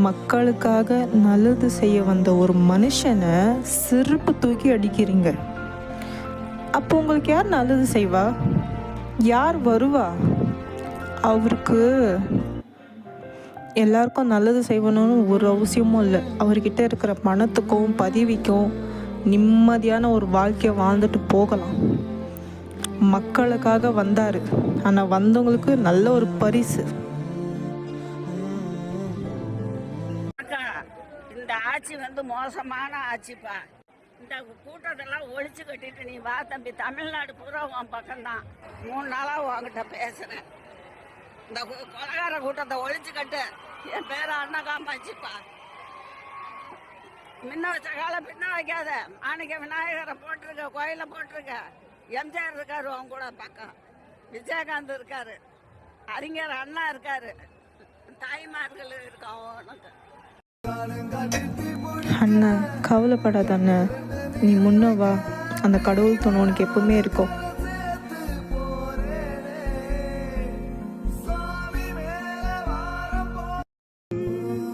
மக்களுக்காக நல்லது செய்ய வந்த ஒரு மனுஷனை செருப்பு தூக்கி அடிக்கிறீங்க. அப்போ உங்களுக்கு யார் நல்லது செய்வா? யார் வருவா? அவருக்கு எல்லாருக்கும் நல்லது செய்யணும்னு ஒரு அவசியமும் இல்லை. அவர்கிட்ட இருக்கிற பணத்துக்கும் பதவிக்கும் நிம்மதியான ஒரு வாழ்க்கையை வாழ்ந்துட்டு போகலாம். மக்களுக்காக வந்தார், ஆனால் வந்தவங்களுக்கு நல்ல ஒரு பரிசு. இந்த ஆட்சி மோசமான ஆட்சிப்பா. இந்த கூட்டத்தெல்லாம் ஒழிச்சு கட்டிட்டு நீ வா தம்பி. தமிழ்நாடு பூரா உன் பக்கம்தான். 3 நாளாக உங்ககிட்ட பேசுறேன். இந்த கொலகார கூட்டத்தை ஒழிச்சு கட்டு. என் பேர அண்ணா காமாச்சிப்பா. முன்ன வச்ச காலம் பின்ன வைக்காத. மாணிக்க விநாயகரை போட்டிருக்க, கோயில போட்டிருக்க. எம்ஜிஆர் இருக்காரு அவங்க கூட பக்கம். விஜயகாந்த் இருக்காரு, அறிஞர் அண்ணா இருக்காரு, தாய்மார்கள் இருக்கான் உனக்கு. அண்ணா கவலைப்படாத அண்ணா, நீ முன்ன வா. அந்த கடவுள் துணை உனக்கு எப்பவுமே இருக்கும்.